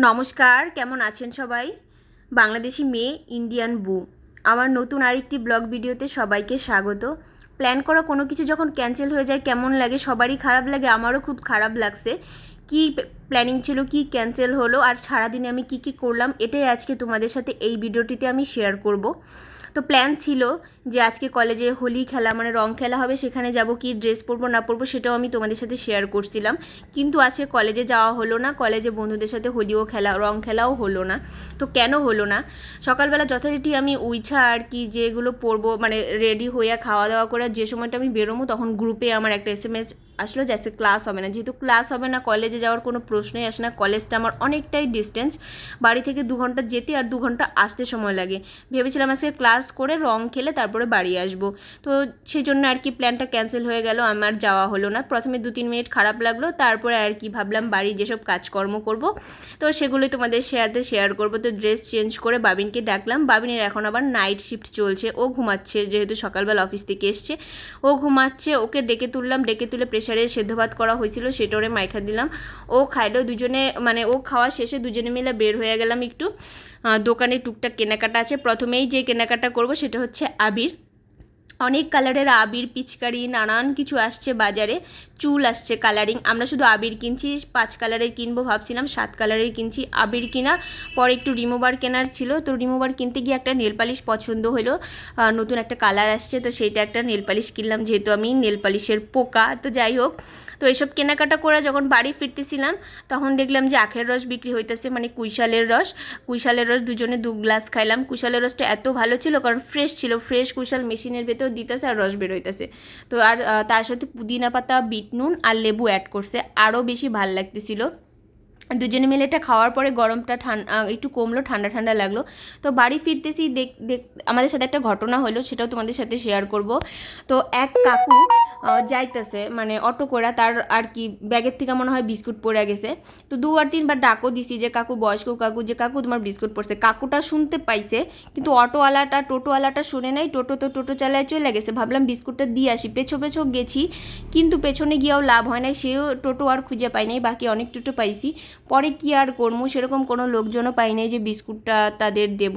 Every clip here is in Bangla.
নমস্কার, কেমন আছেন সবাই? বাংলাদেশি মেয়ে ইন্ডিয়ান বউ আমার নতুন আরেকটি ব্লগ ভিডিওতে সবাইকে স্বাগত। প্ল্যান করা কোনো কিছু যখন ক্যান্সেল হয়ে যায় কেমন লাগে? সবারই খারাপ লাগে, আমারও খুব খারাপ লাগছে। কি প্ল্যানিং ছিল, কি ক্যান্সেল হলো, আর সারাদিনে আমি কি কি করলাম, এটাই আজকে তোমাদের সাথে এই ভিডিওটিতে আমি শেয়ার করব। তো প্ল্যান ছিল যে আজকে কলেজে হোলি খেলা মানে রং খেলা হবে, সেখানে যাব, কি ড্রেস পরবো না পরবো সেটাও আমি তোমাদের সাথে শেয়ার করছিলাম। কিন্তু আজকে কলেজে যাওয়া হলো না, কলেজে বন্ধুদের সাথে হোলিও খেলা রং খেলাও হলো না। তো কেন হলো না? সকালবেলা যথারীতি আমি উইছা আর কি যেগুলো পরবো মানে রেডি হইয়া খাওয়া দাওয়া করে যে সময়টা আমি বেরোবো তখন গ্রুপে আমার একটা SMS আসলো যে আজকে ক্লাস হবে না। যেহেতু ক্লাস হবে না, কলেজে যাওয়ার কোনো প্রশ্নই আসে না। কলেজটা আমার অনেকটাই ডিস্টেন্স, বাড়ি থেকে 2 ঘন্টা যেতে আর 2 ঘন্টা আসতে সময় লাগে। ভেবেছিলাম আজকে ক্লাস করে রং খেলে তারপরে বাড়ি আসবো। তো সেই জন্য আর কি প্ল্যানটা ক্যান্সেল হয়ে গেল, আমার যাওয়া হলো না। প্রথমে 2-3 মিনিট খারাপ লাগলো, তারপরে আর কি ভাবলাম বাড়ি যেসব কাজকর্ম করব তো সেগুলোই তোমাদের শেয়ার করব। তো ড্রেস চেঞ্জ করে বাবিনকে ডাকলাম। বাবিনের এখন আবার নাইট শিফট চলছে, ও ঘুমাচ্ছে, যেহেতু সকালবেলা অফিস থেকে এসছে ও ঘুমাচ্ছে। ওকে ডেকে তুললাম, ডেকে তুলে প্রেশারে সেদ্ধ ভাত করা হয়েছিল সেটা ওরে মাইখা দিলাম। ও খাইলো, দুজনে মানে ও খাওয়া শেষে দুজনে মিলে বের হয়ে গেলাম একটু দোকানে। টুকটাক কেনাকাটা আছে। প্রথমেই যে কেনাকাটা করব সেটা হচ্ছে আবির। অনেক কালারের আবির, পিচকারি, নানান কিছু আসছে বাজারে। চুল আসছে কালারিং। আমরা শুধু আবির কিনছি, 5 কালারের কিনবো ভাবছিলাম, 7 কালারের কিনছি। আবির কিনা পরে একটু রিমুভার কেনার ছিল, তো রিমুভার কিনতে গিয়ে একটা নেল পালিশ পছন্দ হলো, নতুন একটা কালার আসছে, তো সেইটা একটা নেল পালিশ কিনলাম, যেহেতু আমি নেল পালিশের পোকা। তো যাই হোক, তো এসব কেনাকাটা করে যখন বাড়ি ফিরতেছিলাম তখন দেখলাম যে আখের রস বিক্রি হইতেছে, মানে কুইশালের রস দুজনে 2 গ্লাস খাইলাম। কুইশালের রসটা এত ভালো ছিল, কারণ ফ্রেশ ছিল, ফ্রেশ কুইশাল মেশিনের ভেতর দিতেছে আর রস বের হইতেছে। তো আর তার সাথে পুদিনা পাতা, বিট নুন আর লেবু অ্যাড করছে, আরও বেশি ভাল লাগতেছিল। দুজনে মিলে এটা খাওয়ার পরে গরমটা একটু কমলো, ঠান্ডা ঠান্ডা লাগলো। তো বাড়ি ফিরতেছি দেখ আমাদের সাথে একটা ঘটনা হলো, সেটাও তোমাদের সাথে শেয়ার করব। তো এক কাকু যাইতেছে মানে অটো করে, তার আর কি ব্যাগের থেকে মনে হয় বিস্কুট পড়ে গেছে। তো 2-3 বার ডাকও দিছি যে কাকু, বয়স্ক কাকু, যে কাকু তোমার বিস্কুট পড়ছে। কাকুটা শুনতে পাইছে, কিন্তু টোটোওয়ালাটা শুনে নাই। টোটো চালায় চলে গেছে। ভাবলাম বিস্কুটটা দিয়ে আসি, পেছো গেছি, কিন্তু পেছনে গিয়েও লাভ হয় নাই, সেও টোটো আর খুঁজে পাই নাই। বাকি অনেক টোটো পাইছি, পরে কি আর করবো, সেরকম কোনো লোকজনও পাই নাই যে বিস্কুটটা তাদের দেব।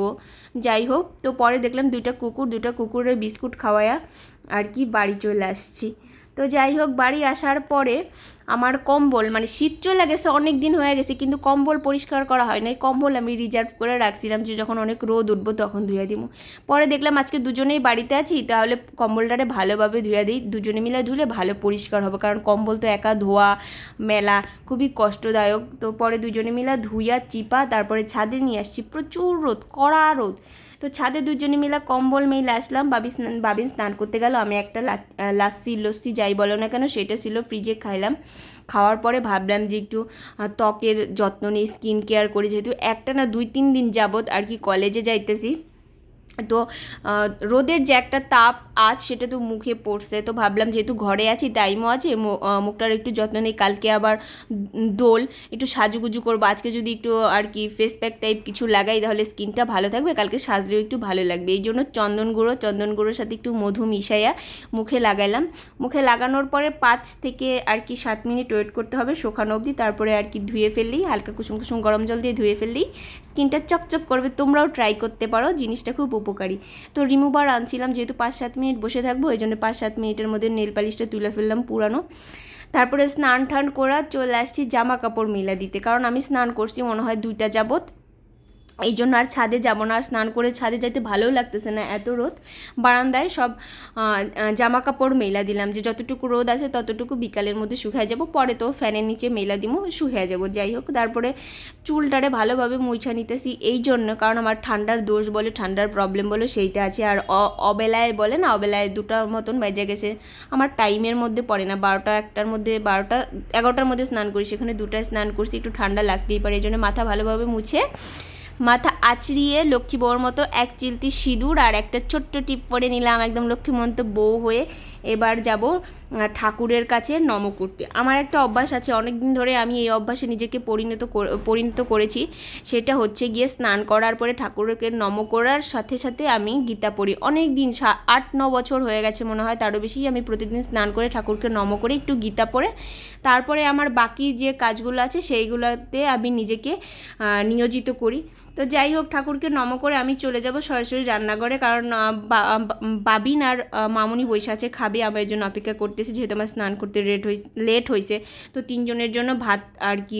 যাই হোক, তো পরে দেখলাম 2টা কুকুরের বিস্কুট খাওয়ায়া আর কি বাড়ি চলে আসছি। তো যাই হোক, বাড়ি আসার পরে আমার কম্বল মানে শীত চলে গেছে, অনেক দিন হয়ে গেছে, কিন্তু কম্বল পরিষ্কার করা হয় নাই। কম্বল আমি রিজার্ভ করে রাখছিলাম যে যখন অনেক রোদ উঠবো তখন ধুয়ে দিব। পরে দেখলাম আজকে দুজনেই বাড়িতে আছি, তাহলে কম্বলটারে ভালোভাবে ধুয়ে দিই, দুজনে মিলে ধুলে ভালো পরিষ্কার হবে, কারণ কম্বল তো একা ধোয়া মেলা খুবই কষ্টদায়ক। তো পরে দুজনে মিলে ধুইয়া চিপা তারপরে ছাদে নিয়ে আসছি। প্রচুর রোদ, কড়া রোদ। তো ছাদে দুজনে মিলে কম্বল মেলে আসলাম। বাবিন স্নান করতে গেল, আমি একটা লস্যি যাই বলো না কেন সেটা ছিল, ফ্রিজে খাইলাম। খাওয়ার পরে ভাবলাম যে একটু ত্বকের যত্ন নিই, স্কিন কেয়ার করি, যেহেতু একটা না 2-3 দিন যাবত আর কি কলেজে যাইতেছি। তো রোদের যে একটা তাপ আজ সেটা তো মুখে পড়ছে। তো ভাবলাম যেহেতু ঘরে আছি, টাইমও আছে, মুখটার একটু যত্ন নিই। কালকে আবার দোল, একটু সাজুগুজু করবো। আজকে যদি একটু আর কি ফেস প্যাক টাইপ কিছু লাগাই তাহলে স্কিনটা ভালো থাকবে, কালকে সাজলেও একটু ভালো লাগবে। এই জন্য চন্দন গুঁড়োর সাথে একটু মধু মিশাইয়া মুখে লাগাইলাম। মুখে লাগানোর পরে 5 থেকে আর কি 7 মিনিট ওয়েট করতে হবে শুকানো অবধি, তারপরে আর কি ধুয়ে ফেললেই, হালকা কুসুম গরম জল দিয়ে ধুয়ে ফেললেই স্কিনটা চকচক করবে। তোমরাও ট্রাই করতে পারো, জিনিসটা খুব উপকারী। তো রিমুভার আনছিলাম, যেহেতু 5-7 মিনিট বসে থাকবো, এই জন্য 5-7 মিনিটের মধ্যে নেল পালিশটা তুলে ফেললাম পুরানো। তারপরে স্নান টান করা চলে আসছি জামা কাপড় মেলা দিতে, কারণ আমি স্নান করছি মনে হয় 2টা যাবত, এই জন্য আর ছাদে যাব না। আর স্নান করে ছাদে যাইতে ভালোও লাগতেছে না, এত রোদ। বারান্দায় সব জামা কাপড় মেলা দিলাম, যে যতটুকু রোদ আছে ততটুকু বিকালের মধ্যে শুকায় যাব, পরে তো ফ্যানের নিচে মেলা দিব, শুকিয়ে যাব। যাই হোক, তারপরে চুলটারে ভালোভাবে মুছা নিতেছি, এই জন্য কারণ আমার ঠান্ডার দোষ বলে, ঠান্ডার প্রবলেম বলে সেইটা আছে। আর অবেলায় বলে না, অবেলায় 2টার মতন বেজে গেছে, আমার টাইমের মধ্যে পড়ে না। 12টা-1টার মধ্যে, 12টা-11টার মধ্যে স্নান করি, সেখানে 2টায় স্নান করছি, একটু ঠান্ডা লাগতেই পারে। এই জন্য মাথা ভালোভাবে মুছে, মাথা আঁচড়িয়ে লক্ষ্মী বউর মতো এক চিলতি সিঁদুর আর একটা ছোট্ট টিপ পরে নিলাম, একদম লক্ষ্মীমন্ত বউ হয়ে। এবার যাব ঠাকুরের কাছে নম করতে। আমার একটা অভ্যাস আছে, অনেক দিন ধরে আমি এই অভ্যাসে নিজেকে পরিণত করেছি। সেটা হচ্ছে গিয়ে স্নান করার পরে ঠাকুরকে নম করার সাথে সাথে আমি গীতা পড়ি। অনেক দিন 8-9 বছর হয়ে গেছে মনে হয়, তারও বেশি আমি প্রতিদিন স্নান করে ঠাকুরকে নম করে একটু গীতা পড়ে তারপরে আমার বাকি যে কাজগুলো আছে সেইগুলোতে আমি নিজেকে নিয়োজিত করি। তো যাই হোক, ঠাকুরকে নম করে আমি চলে যাব সরাসরি রান্নাঘরে, কারণ বাবিন আর মামুনি বসে আছে, খাবে, আমার জন্য অপেক্ষা করতেছে, যেহেতু আমার স্নান করতে লেট হয়েছে। তো 3 জনের জন্য ভাত আর কি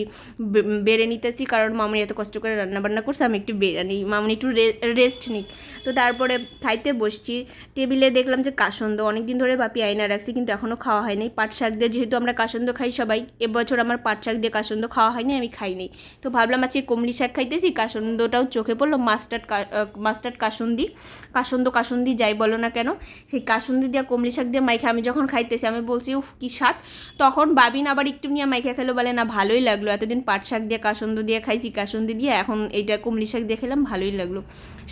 বেড়ে নিতেছি, কারণ মামুনি এত কষ্ট করে রান্নাবান্না করছে, আমি একটু বেড়ে নিই, মামুনি একটু রেস্ট নিই। তো তারপরে খাইতে বসছি। টেবিলে দেখলাম যে কাসন্দ, অনেক দিন ধরে বাপি আয়না রাখছি কিন্তু এখনও খাওয়া হয়নি। পাট শাক দিয়ে, যেহেতু আমরা কাসন্দ খাই সবাই, এবছর আমার পাট শাক দিয়ে কাসন্দ খাওয়া হয়নি, আমি খাইনি। তো ভাবলাম আজকে কমলি শাক খাইতেছি, কাসন্দটাও চোখে পড়লো, মাস্টার্ড কাসন্দি যাই বলো না কেন, সেই কাসন্দি দিয়ে কমলি শাক দিয়ে মাইখা আমি যখন খাইতেছি, আমি বলছি উফ কি স্বাদ। তখন বাবিন আবার একটু নিয়ে মাইখা খেলো, বলে না ভালোই লাগলো, এতদিন পাট শাক দিয়ে কাসন্দ দিয়ে খাইছি, কাসন্দি দিয়ে, এখন এইটা কমলি শাক দিয়ে খেলাম, ভালোই লাগলো।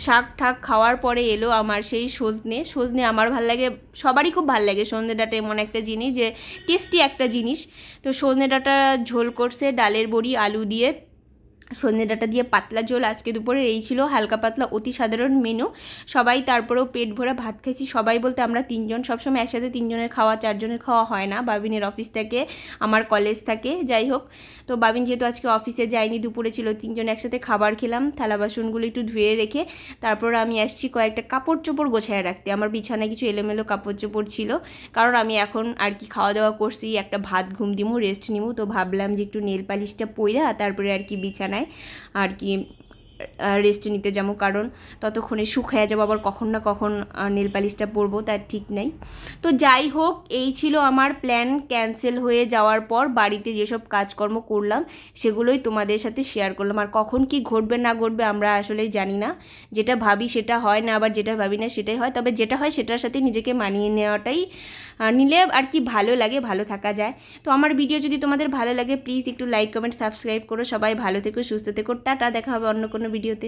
শাক ঠাক খাওয়ার পরে এলো আমার সেই সজনে আমার ভাল লাগে, সবারই খুব ভাল লাগে। সজনে ডাঁটা এমন একটা জিনিস যে টেস্টি একটা জিনিস। তো সজনে ডাঁটা ঝোল করছে ডালের বড়ি আলু দিয়ে, সজনে ডাঁটা দিয়ে পাতলা ঝোল আজকে দুপুরে, এই ছিল হালকা পাতলা অতি সাধারণ মেনু। সবাই তারপরেও পেট ভরে ভাত খাইছি, সবাই বলতে আমরা 3 জন, সবসময় একসাথে 3 জনের খাওয়া 4 জনের খাওয়া হয় না, বাবিনের অফিস থাকে, আমার কলেজ থাকে, যাই হোক। তো বাবিন যেহেতু আজকে অফিসে যায়নি, দুপুরে ছিল, 3 জন একসাথে খাবার খেলাম, থালা বাসনগুলো একটু ধুয়ে রেখে তারপর আমি আসছি কয়েকটা কাপড় চোপড় গোছায় রাখতে। আমার বিছানায় কিছু এলোমেলো কাপড় চোপড় ছিল, কারণ আমি এখন আর কি খাওয়া দাওয়া করছি, একটা ভাত ঘুম দিমু, রেস্ট নিমু। তো ভাবলাম যে একটু নেল পালিশটা পইরা তারপরে আর কি বিছানায় আর কি রেস্ট নিতে যাবো, কারণ ততক্ষণে শুকায়া যাবো, আবার কখন না কখন নেল পালিশটা পরবো তার ঠিক নাই। তো যাই হোক, এই ছিল আমার প্ল্যান। ক্যান্সেল হয়ে যাওয়ার পর বাড়িতে যেসব কাজকর্ম করলাম সেগুলোই তোমাদের সাথে শেয়ার করলাম। আর কখন কি ঘটবে না ঘটবে আমরা আসলেই জানি না, যেটা ভাবি সেটা হয় না, আবার যেটা ভাবি না সেটাই হয়। তবে যেটা হয় সেটার সাথে নিজেকে মানিয়ে নেওয়াটাই নিলে আর কি ভালো লাগে, ভালো থাকা যায়। তো আমার ভিডিও যদি তোমাদের ভালো লাগে প্লিজ একটু লাইক কমেন্ট সাবস্ক্রাইব করো। সবাই ভালো থেকো, সুস্থ থেকো, টাটা, দেখা হবে অন্য কোনো ভিডিওতে।